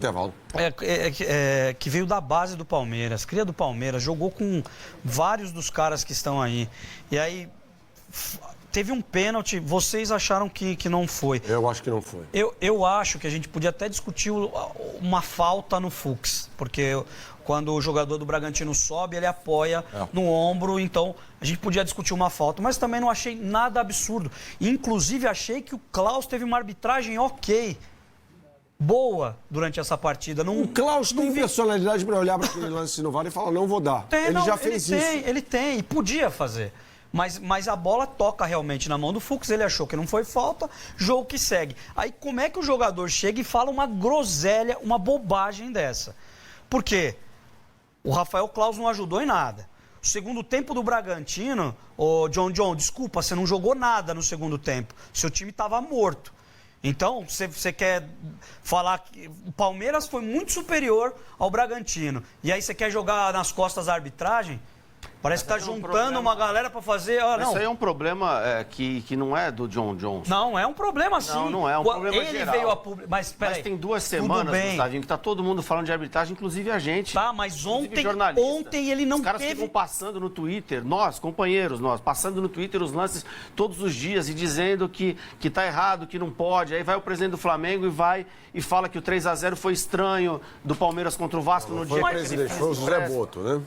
Intervalo. Que veio da base do Palmeiras, cria do Palmeiras, jogou com vários dos caras que estão aí. E aí teve um pênalti, vocês acharam que não foi? Eu acho que não foi. Eu acho que a gente podia até discutir uma falta no Fux, porque quando o jogador do Bragantino sobe, ele apoia no ombro, então a gente podia discutir uma falta, mas também não achei nada absurdo. Inclusive achei que o Klaus teve uma arbitragem ok. Boa durante essa partida. O Klaus tem personalidade para olhar para aquele lance no VAR e falar, não vou dar. Ele já fez isso. Ele tem, e podia fazer. Mas a bola toca realmente na mão do Fux, ele achou que não foi falta, jogo que segue. Aí como é que o jogador chega e fala uma groselha, uma bobagem dessa? Por quê? O Rafael Klaus não ajudou em nada. O segundo tempo do Bragantino, John, desculpa, você não jogou nada no segundo tempo. Seu time estava morto. Então, você quer falar que o Palmeiras foi muito superior ao Bragantino. E aí você quer jogar nas costas da arbitragem? Parece que está juntando uma galera para fazer... Isso aí é um problema que não é do John Johnson. Não, é um problema sim. Não é um problema ele geral. veio a público. Mas tem 2 semanas, Gustavinho, que está todo mundo falando de arbitragem, inclusive a gente. Tá, mas ontem ele não teve... Os caras ficam passando no Twitter, companheiros, passando no Twitter os lances todos os dias e dizendo que tá errado, que não pode. Aí vai o presidente do Flamengo e fala que o 3-0 foi estranho do Palmeiras contra o Vasco no dia que ele foi o José Boto, né?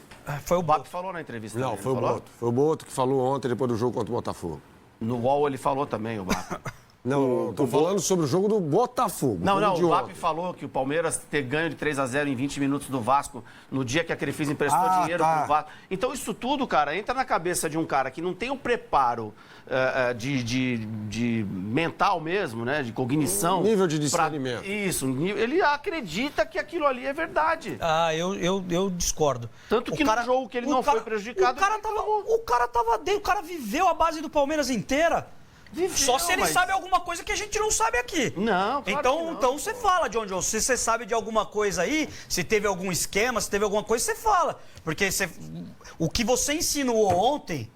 Foi o Boto falou na entrevista. Não, foi o Boto. Foi o Boto que falou ontem, depois do jogo contra o Botafogo. No UOL ele falou também, o Boto. Não, estou falando sobre o jogo do Botafogo. Não, o BAP falou que o Palmeiras ter ganho de 3-0 em 20 minutos do Vasco no dia que a Crefisa emprestou dinheiro pro Vasco. Então isso tudo, cara, entra na cabeça de um cara que não tem o preparo de mental mesmo, né? De cognição. Nível de discernimento. Isso, ele acredita que aquilo ali é verdade. Eu discordo. Tanto que no jogo que ele não foi prejudicado... O cara tava dentro, o cara viveu a base do Palmeiras inteira. Só se ele sabe alguma coisa que a gente não sabe aqui. Não, claro que não. Então você fala, John. Se você sabe de alguma coisa aí, se teve algum esquema, se teve alguma coisa, você fala. Porque o que você insinuou ontem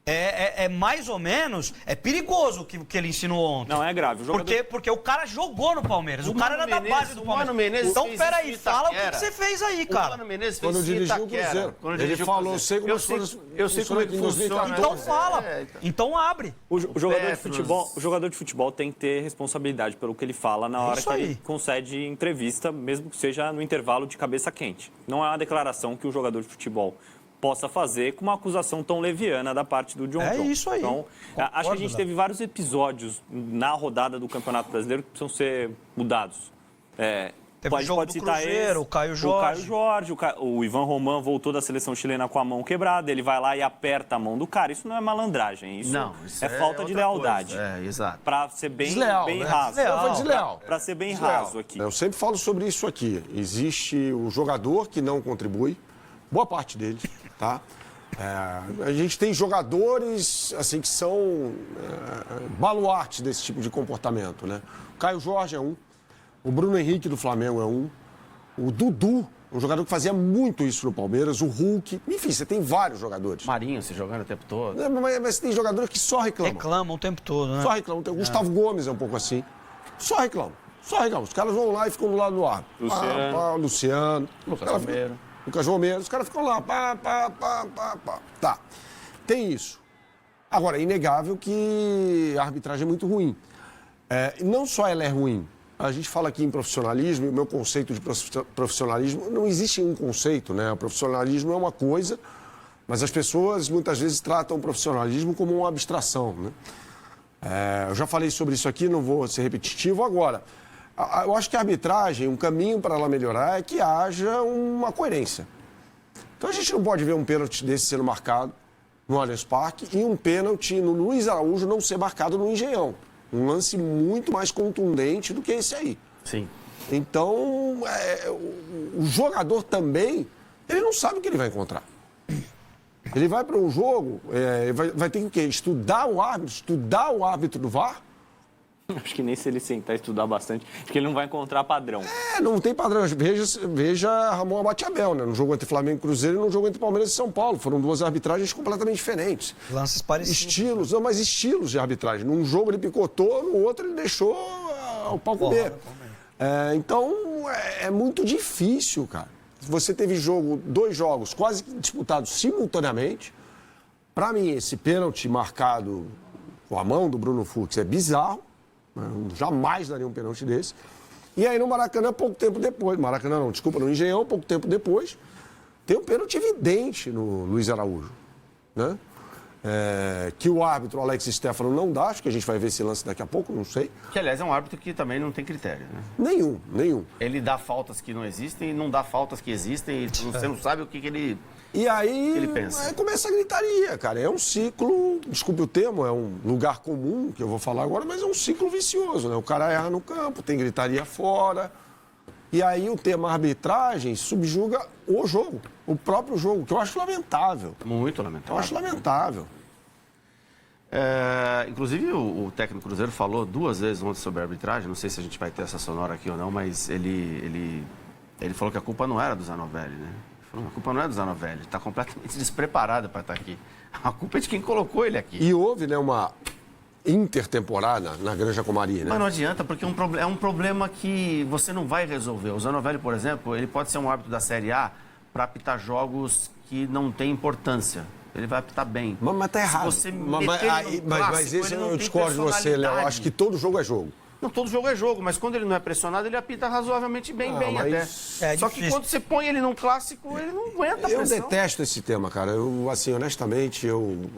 é mais ou menos... É perigoso o que ele insinuou ontem. Não, é grave. Porque o cara jogou no Palmeiras. O cara era da base do Palmeiras. Então, peraí, fala o que você fez aí, cara. O Mano Menezes fez quando dirigiu o Cruzeiro. Ele falou, sei como eu sei como é que funciona. Então fala. Então abre. O jogador de futebol tem que ter responsabilidade pelo que ele fala na hora que ele concede entrevista, mesmo que seja no intervalo de cabeça quente. Não é uma declaração que o jogador de futebol possa fazer com uma acusação tão leviana da parte do John. É isso aí. Então, acho que a gente teve vários episódios na rodada do Campeonato Brasileiro que precisam ser mudados. Teve o jogo do Cruzeiro, o Caio Jorge. O Ivan Roman voltou da seleção chilena com a mão quebrada, ele vai lá e aperta a mão do cara. Isso não é malandragem, isso é falta de lealdade. Exato. Para ser bem raso. Foi desleal. Para ser bem raso aqui. Eu sempre falo sobre isso aqui. Existe o jogador que não contribui, boa parte deles, tá? A gente tem jogadores assim que são baluartes desse tipo de comportamento, né? O Caio Jorge é um, o Bruno Henrique do Flamengo é um, o Dudu, um jogador que fazia muito isso no Palmeiras, o Hulk, enfim, você tem vários jogadores. Marinho se jogando o tempo todo. Mas tem jogadores que só reclamam. Reclamam o tempo todo, né? Só reclamam. O Gustavo Gomes é um pouco assim. Só reclamam. Os caras vão lá e ficam do lado do ar. Luciano. Lucas Romero, os caras ficam lá, Tá, tem isso. Agora, é inegável que a arbitragem é muito ruim. Não só ela é ruim, a gente fala aqui em profissionalismo, e o meu conceito de profissionalismo, não existe um conceito, né? O profissionalismo é uma coisa, mas as pessoas muitas vezes tratam o profissionalismo como uma abstração, né? Eu já falei sobre isso aqui, não vou ser repetitivo agora. Eu acho que a arbitragem, um caminho para ela melhorar é que haja uma coerência. Então a gente não pode ver um pênalti desse sendo marcado no Allianz Parque e um pênalti no Luiz Araújo não ser marcado no Engenhão. Um lance muito mais contundente do que esse aí. Sim. Então, o jogador também, ele não sabe o que ele vai encontrar. Ele vai para um jogo, vai ter que o quê? Estudar o árbitro do VAR. Acho que nem se ele sentar e estudar bastante, acho que ele não vai encontrar padrão. Não tem padrão. Veja Ramon Abate-Abel, né? No jogo entre Flamengo e Cruzeiro e no jogo entre Palmeiras e São Paulo. Foram duas arbitragens completamente diferentes. Lances parecidos. Estilos de arbitragem. Num jogo ele picotou, no outro ele deixou o pau comer. Então, Então, é muito difícil, cara. Você teve dois jogos quase disputados simultaneamente. Para mim, esse pênalti marcado com a mão do Bruno Fux é bizarro. Eu jamais daria um pênalti desse. E aí no Maracanã, pouco tempo depois, no Engenhão, pouco tempo depois, tem um pênalti evidente no Luiz Araújo, né? Que o árbitro, Alex Stefano, não dá, acho que a gente vai ver esse lance daqui a pouco, não sei. Que, aliás, é um árbitro que também não tem critério, né? Nenhum. Ele dá faltas que não existem e não dá faltas que existem e você não sabe o que ele... E aí, ele pensa. Aí começa a gritaria, cara. É um ciclo, desculpe o termo, é um lugar comum que eu vou falar agora, mas é um ciclo vicioso, né? O cara erra no campo, tem gritaria fora. E aí o tema arbitragem subjuga o jogo, o próprio jogo, que eu acho lamentável. Muito lamentável. Eu acho lamentável. Inclusive, o técnico Cruzeiro falou 2 vezes ontem sobre a arbitragem, não sei se a gente vai ter essa sonora aqui ou não, mas ele falou que a culpa não era do Zanovelli, né? A culpa não é do Zanovelli, ele está completamente despreparado para estar aqui. A culpa é de quem colocou ele aqui. E houve, né, uma intertemporada na Granja Comari, né? Mas não adianta, porque é um problema que você não vai resolver. O Zanovelli, por exemplo, ele pode ser um árbitro da Série A para apitar jogos que não têm importância. Ele vai apitar bem. Mas tá errado. Se você mas esse eu discordo de você, Léo. Eu acho que todo jogo é jogo. Não, todo jogo é jogo, mas quando ele não é pressionado, ele apita razoavelmente bem até. Só que quando você põe ele num clássico, ele não aguenta a pressão. Eu detesto esse tema, cara. Eu, assim, honestamente, eu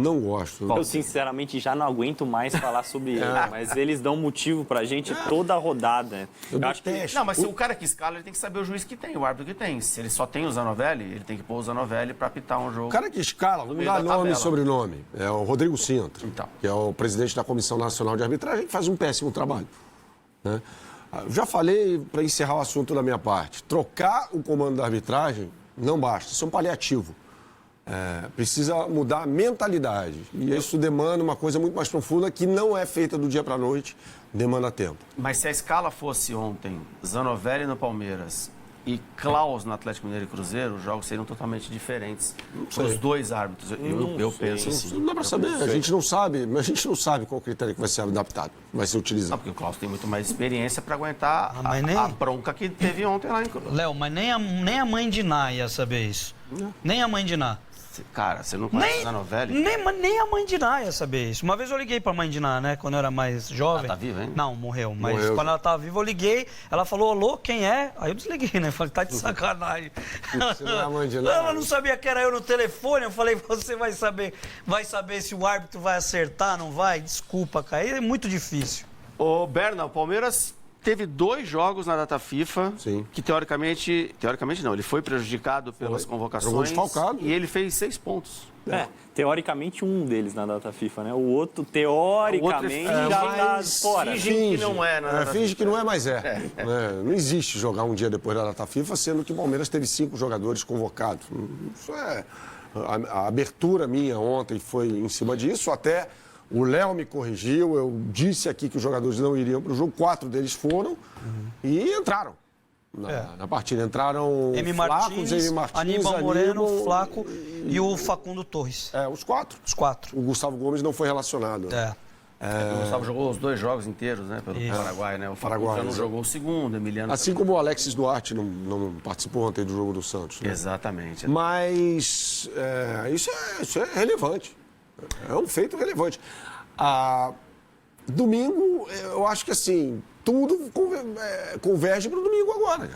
não gosto. Eu, sinceramente, já não aguento mais falar sobre ele, mas eles dão motivo pra gente toda a rodada. Eu detesto. Não, mas se o cara que escala, ele tem que saber o juiz que tem, o árbitro que tem. Se ele só tem o Zanovelli, ele tem que pôr o Zanovelli pra apitar um jogo. O cara que escala, vamos dar nome e sobrenome, é o Rodrigo Sintra, então, que é o presidente da Comissão Nacional de Arbitragem, que faz um péssimo trabalho. Né? Já falei, para encerrar o assunto da minha parte, trocar o comando da arbitragem não basta, isso é um paliativo. Precisa mudar a mentalidade. E isso demanda uma coisa muito mais profunda que não é feita do dia para a noite, demanda tempo. Mas se a escala fosse ontem, Zanovelli no Palmeiras e Klaus no Atlético Mineiro e Cruzeiro, os jogos seriam totalmente diferentes para os dois árbitros. Eu penso assim. Não dá para saber, a gente não sabe qual critério que vai ser adaptado, vai ser utilizado. Não, porque o Klaus tem muito mais experiência para aguentar a bronca que teve ontem lá em Cruzeiro. Léo, mas nem a mãe de Ná ia saber isso. Nem a mãe de Ná. Cara, você não conhece o Zanovelli? Nem a mãe de Ná ia saber isso. Uma vez eu liguei pra mãe de Ná, né? Quando eu era mais jovem. Ela tá viva, hein? Não, morreu. Mas quando ela tava viva, eu liguei. Ela falou, alô, quem é? Aí eu desliguei, né? Falei, tá de sacanagem. Você não é a mãe de Ná? Ela não sabia que era eu no telefone. Eu falei, você vai saber se o árbitro vai acertar, não vai? Desculpa, cara. É muito difícil. Ô, Berna, o Palmeiras teve 2 jogos na data FIFA, sim, que teoricamente não, ele foi prejudicado pelas convocações. Jogou desfalcado. E ele fez 6 pontos. Teoricamente um deles na data FIFA, né? O outro, teoricamente, já está fora. Finge que não é, né? Finge que não é, mas é. Não existe jogar um dia depois da data FIFA, sendo que o Palmeiras teve 5 jogadores convocados. Isso é... A abertura minha ontem foi em cima disso, até... O Léo me corrigiu, eu disse aqui que os jogadores não iriam para o jogo, 4 deles foram e entraram na partida. Entraram Emi Martins, Aníbal Moreno, Flaco e o Facundo Torres. Os 4. Os 4. O Gustavo Gomes não foi relacionado. O Gustavo jogou os 2 jogos inteiros, né? Pelo Paraguai, né? O Paraguai já não jogou o segundo, Emiliano... Assim como o Alexis Duarte não participou ontem do jogo do Santos. Né? Exatamente. Mas isso é relevante. É um feito relevante. Domingo, eu acho que assim, tudo converge para o domingo agora.